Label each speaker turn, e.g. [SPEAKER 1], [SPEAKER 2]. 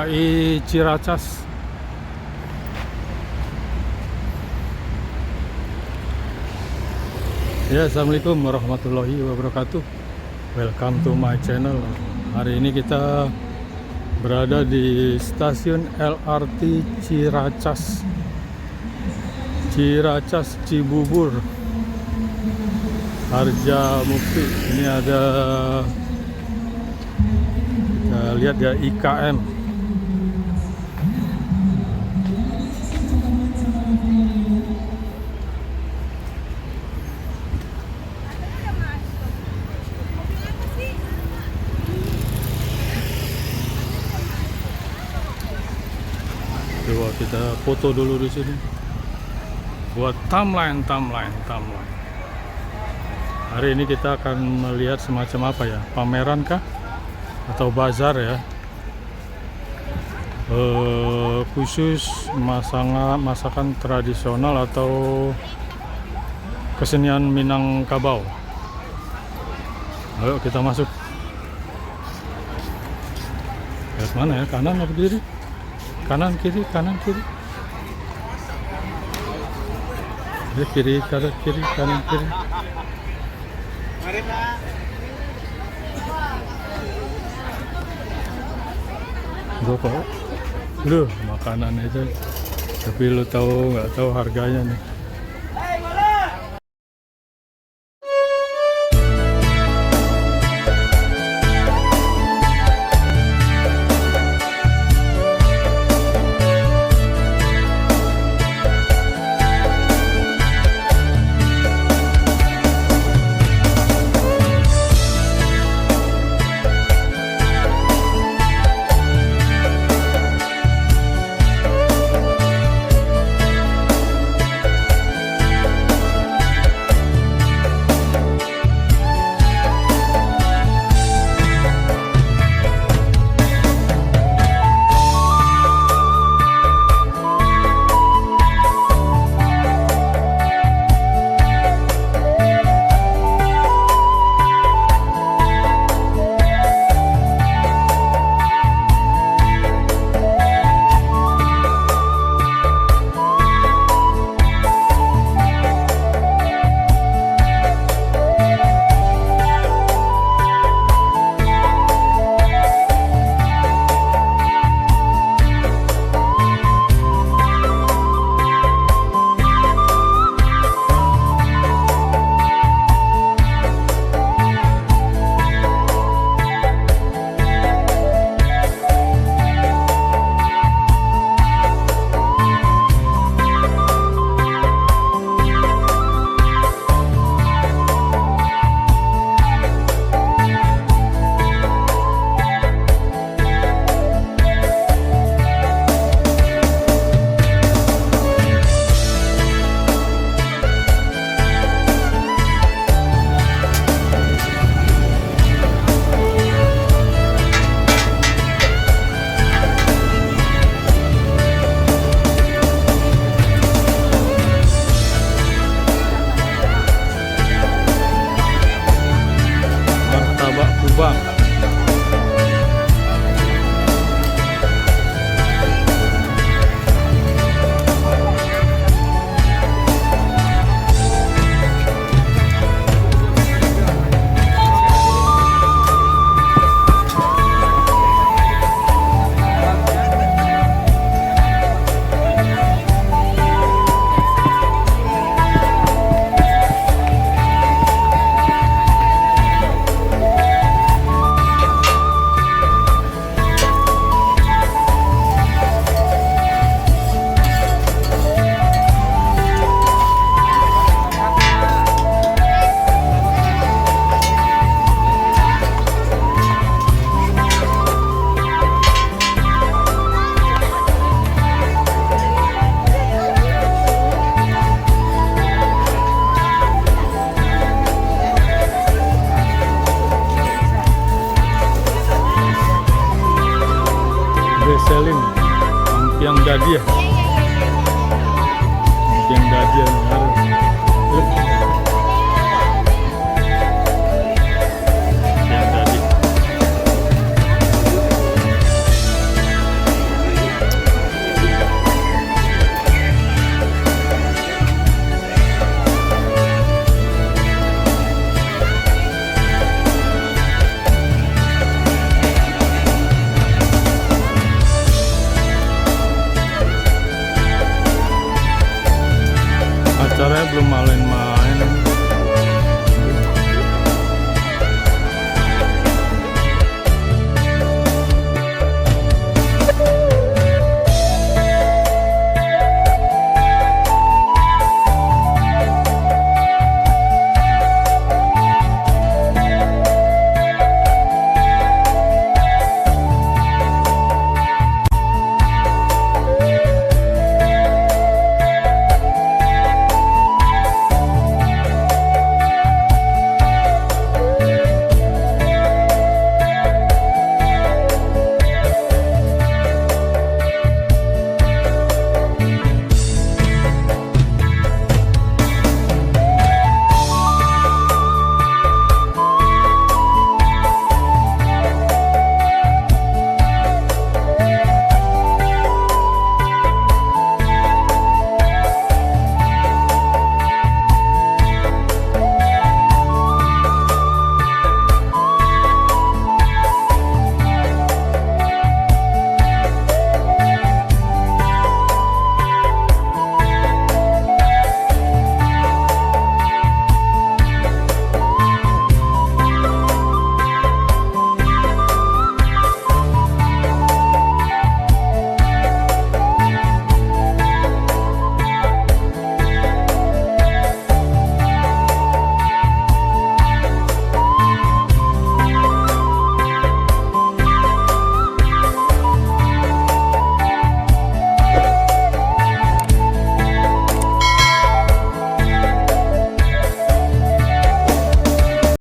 [SPEAKER 1] KAI Ciracas. Ya, assalamualaikum warahmatullahi wabarakatuh. Welcome to my channel. Hari ini kita berada di stasiun LRT Ciracas, Cibubur, Harjamukti. Ini ada, kita lihat ya, IKM. Coba kita foto dulu di sini buat timeline. Hari ini kita akan melihat semacam apa ya, pameran kah atau bazar ya, khusus masakan tradisional atau kesenian Minangkabau. Ayo kita masuk. Lihat mana ya, kanan atau kiri? Kanan kiri. Kiri kanan kiri.
[SPEAKER 2] Mari Pak.
[SPEAKER 1] Kok lu makanan itu, tapi lu nggak tahu harganya nih. Selim yang Dadia Acaranya belum main